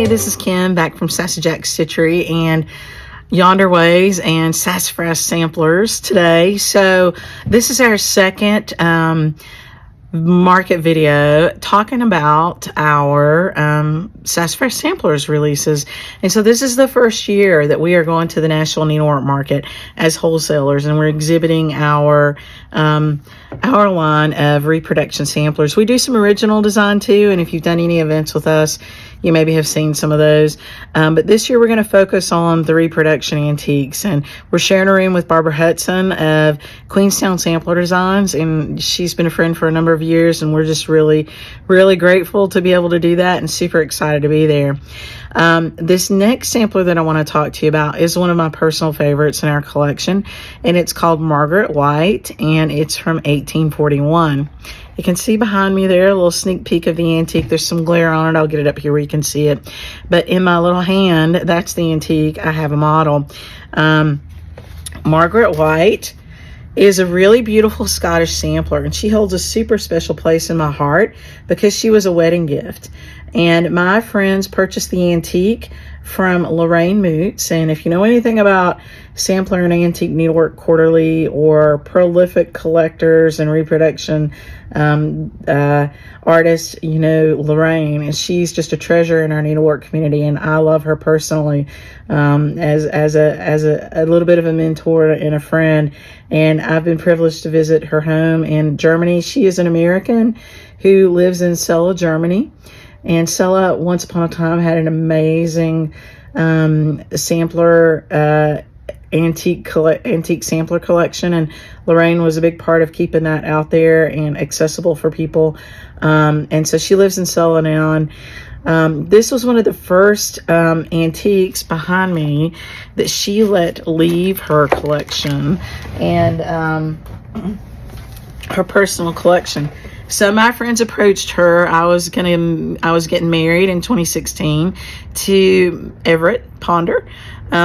Hey, this is Kim back from Sassy Jacks Stitchery and Yonder Ways and Sassafras Samplers today. So this is our second market video talking about our Sassafras Samplers releases. And so this is the first year that we are going to the Nashville Needlework market as wholesalers, and we're exhibiting our line of reproduction samplers. We do some original design too, and if you've done any events with us, you maybe have seen some of those. But this year we're going to focus on the reproduction antiques, and we're sharing a room with Barbara Hudson of Queenstown Sampler Designs, and she's been a friend for a number of years, and we're just really grateful to be able to do that and super excited to be there. This next sampler that I want to talk to you about is one of my personal favorites in our collection, and it's called Margaret White, and it's from 1841. You can see behind me there a little sneak peek of the antique. There's some glare on it. I'll get it up here where you can see it. But in my little hand, that's the antique. I have a model. Margaret White is a really beautiful Scottish sampler, and she holds a super special place in my heart because she was a wedding gift. And my friends purchased the antique from Lorraine Moots, and if you know anything about Sampler and Antique Needlework Quarterly or prolific collectors and reproduction artists, you know Lorraine, and she's just a treasure in our needlework community, and I love her personally as a little bit of a mentor and a friend. And I've been privileged to visit her home in Germany. She is an American who lives in Celle, Germany. And Celle, once upon a time, had an amazing sampler, antique sampler collection, and Lorraine was a big part of keeping that out there and accessible for people. And so she lives in Celle now. And this was one of the first antiques behind me that she let leave her collection and her personal collection. So my friends approached her. I was getting married in 2016 to Everett Ponder. They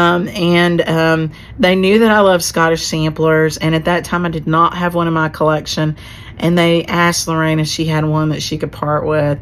knew that I love Scottish samplers, and at that time I did not have one in my collection, and they asked Lorraine if she had one that she could part with,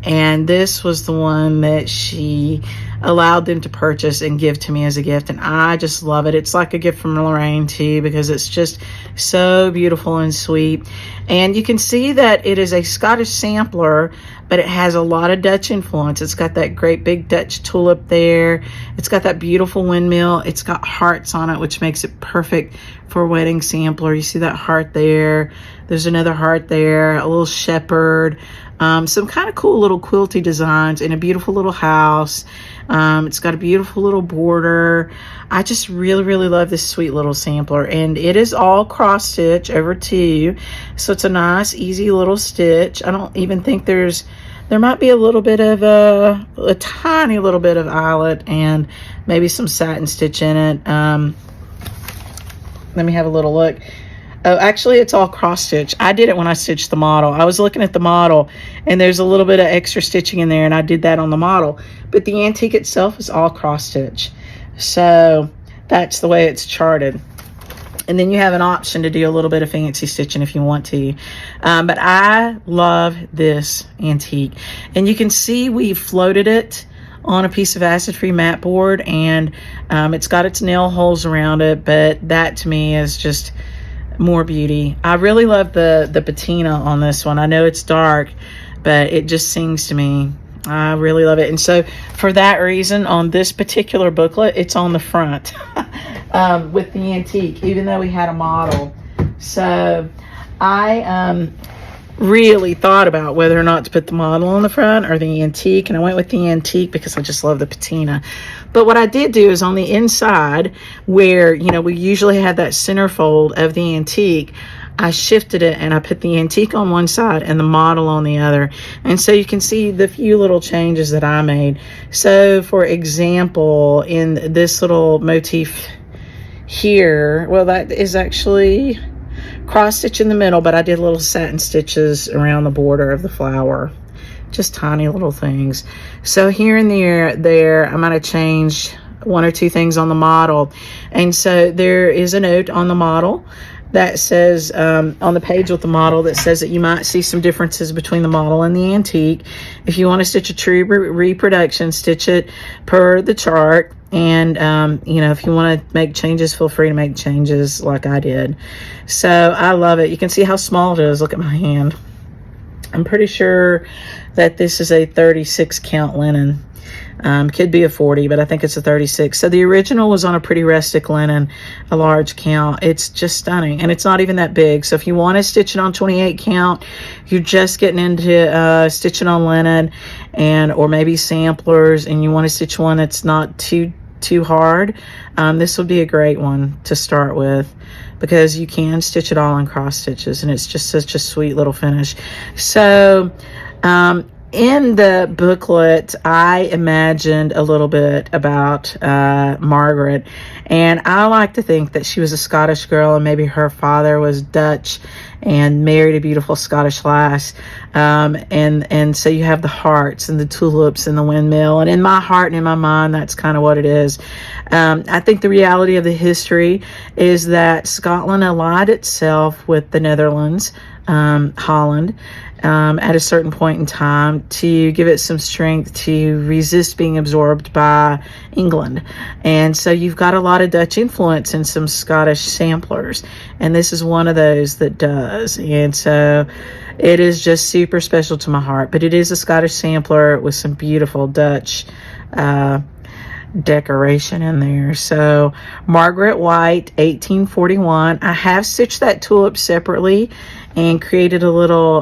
and this was the one that she allowed them to purchase and give to me as a gift, and I just love it. It's like a gift from Lorraine too, because it's just so beautiful and sweet. And you can see that it is a Scottish sampler, but it has a lot of Dutch influence. It's got that great big Dutch tulip there. It's got that beautiful windmill. It's got hearts on it, which makes it perfect for a wedding sampler. You see that heart there. There's another heart there, a little shepherd. Some kind of cool little quilty designs in a beautiful little house. It's got a beautiful little border. I just really love this sweet little sampler, and it is all cross stitch over two, so it's a nice easy little stitch. I don't even think there might be a little bit of a tiny little bit of eyelet and maybe some satin stitch in it. Let me have a little look. Oh, actually, it's all cross stitch. I did it when I stitched the model. I was looking at the model, and there's a little bit of extra stitching in there, and I did that on the model. But the antique itself is all cross stitch. So that's the way it's charted. And then you have an option to do a little bit of fancy stitching if you want to. But I love this antique. And you can see we floated it on a piece of acid-free mat board, and it's got its nail holes around it, but that to me is just more beauty. I really love the patina on this one. I know it's dark, but it just sings to me. I really love it. And so for that reason, on this particular booklet, it's on the front with the antique, even though we had a model. So I really thought about whether or not to put the model on the front or the antique, and I went with the antique because I just love the patina. But what I did do is on the inside, where we usually have that center fold of the antique, I shifted it and I put the antique on one side and the model on the other. And so you can see the few little changes that I made. So for example, in this little motif here, well, that is actually cross stitch in the middle, but I did little satin stitches around the border of the flower, just tiny little things. So here and there I'm going to change one or two things on the model. And so there is a note on the model that says, on the page with the model, that says that you might see some differences between the model and the antique. If you want to stitch a true reproduction, stitch it per the chart. And, if you want to make changes, feel free to make changes like I did. So I love it. You can see how small it is. Look at my hand. I'm pretty sure that this is a 36 count linen. Could be a 40, but I think it's a 36. So the original was on a pretty rustic linen, a large count. It's just stunning, and it's not even that big. So if you want to stitch it on 28 count, you're just getting into stitching on linen, or maybe samplers, and you want to stitch one that's not too hard, this would be a great one to start with, because you can stitch it all in cross stitches, and it's just such a sweet little finish. So in the booklet, I imagined a little bit about Margaret, and I like to think that she was a Scottish girl, and maybe her father was Dutch and married a beautiful Scottish lass. And so you have the hearts and the tulips and the windmill, and in my heart and in my mind, that's kind of what it is. I think the reality of the history is that Scotland allied itself with the Netherlands, Holland, at a certain point in time, to give it some strength to resist being absorbed by England. And so you've got a lot of Dutch influence in some Scottish samplers, and this is one of those that does. And so it is just super special to my heart, but it is a Scottish sampler with some beautiful Dutch decoration in there. So Margaret White, 1841. I have stitched that tulip separately and created a little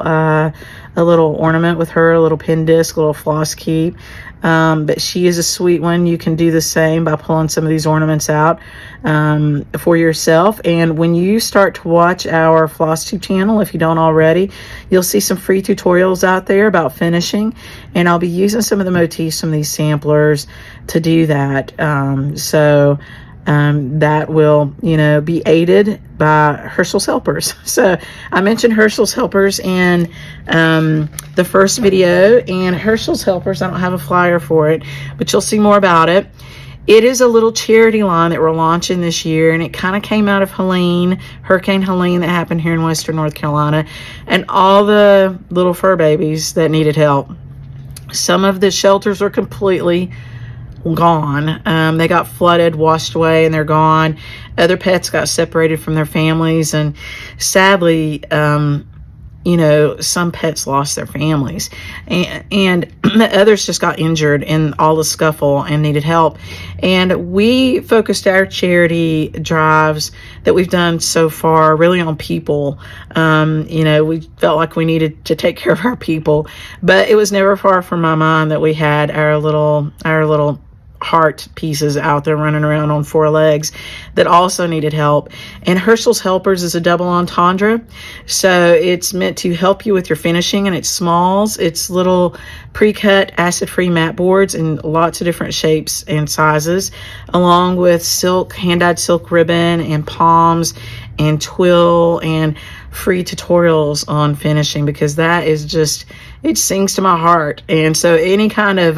ornament with her, a little pin disc, a little floss keep. But she is a sweet one. You can do the same by pulling some of these ornaments out for yourself. And when you start to watch our FlossTube channel, if you don't already, you'll see some free tutorials out there about finishing. And I'll be using some of the motifs from these samplers to do that. That will, be aided by Hershel's helpers. So I mentioned Hershel's helpers in the first video, and Hershel's helpers, I don't have a flyer for it, but you'll see more about it. It is a little charity line that we're launching this year, and it kind of came out of Hurricane Helene that happened here in Western North Carolina, and all the little fur babies that needed help. Some of the shelters are completely gone. They got flooded, washed away, and they're gone. Other pets got separated from their families, and sadly, some pets lost their families, and others just got injured in all the scuffle and needed help. And we focused our charity drives that we've done so far really on people. We felt like we needed to take care of our people, but it was never far from my mind that we had our little heart pieces out there running around on four legs that also needed help. And Hershel's Helpers is a double entendre. So it's meant to help you with your finishing, and it's smalls. It's little pre-cut acid-free mat boards in lots of different shapes and sizes, along with hand-dyed silk ribbon and palms and twill and free tutorials on finishing, because that is just, it sings to my heart. And so any kind of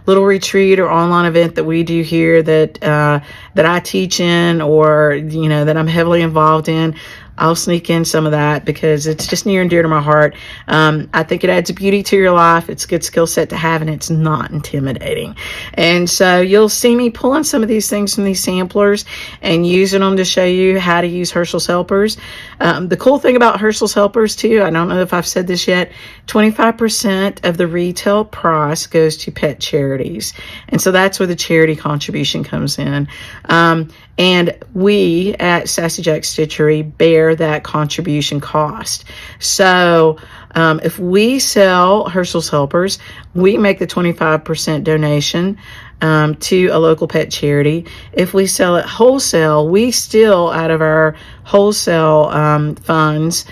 little retreat or online event that we do here that I teach in, or that I'm heavily involved in, I'll sneak in some of that because it's just near and dear to my heart. I think it adds beauty to your life. It's a good skill set to have, and it's not intimidating. And so you'll see me pulling some of these things from these samplers and using them to show you how to use Hershel's Helpers. The cool thing about Hershel's Helpers too, I don't know if I've said this yet, 25% of the retail price goes to pet charities. And so that's where the charity contribution comes in. And we at Sassy Jacks Stitchery bear that contribution cost. So if we sell Hershel's Helpers, we make the 25% donation to a local pet charity. If we sell it wholesale, we still, out of our wholesale funds,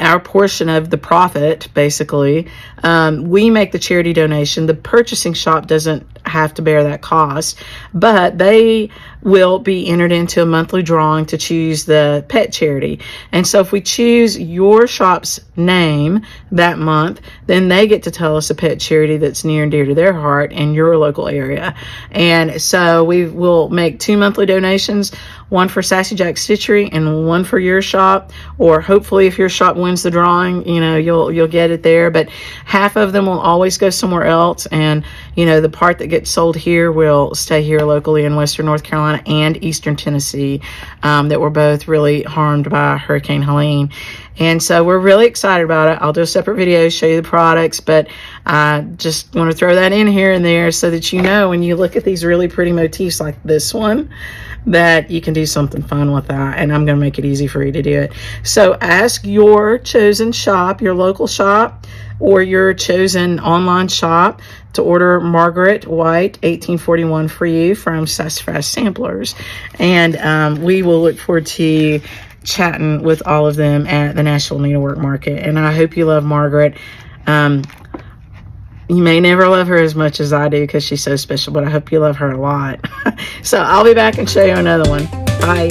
our portion of the profit, basically, we make the charity donation. The purchasing shop doesn't have to bear that cost, but they will be entered into a monthly drawing to choose the pet charity. And so if we choose your shop's name that month, then they get to tell us a pet charity that's near and dear to their heart in your local area. And so we will make 2 monthly donations, one for Sassy Jacks Stitchery and one for your shop, or hopefully if your shop wins the drawing, you know, you'll get it there. But half of them will always go somewhere else, and you know, the part that gets sold here will stay here locally in Western North Carolina and Eastern Tennessee, that were both really harmed by Hurricane Helene. And so we're really excited about it. I'll do a separate video, show you the products, but I just want to throw that in here and there so that you know when you look at these really pretty motifs like this one, that you can do something fun with that, and I'm going to make it easy for you to do it. So ask your chosen shop, your local shop, or your chosen online shop to order Margaret White 1841 for you from Sassafras Samplers. And we will look forward to chatting with all of them at the Nashville Needlework Market. And I hope you love Margaret. You may never love her as much as I do because she's so special, but I hope you love her a lot. So I'll be back and show you another one. Bye.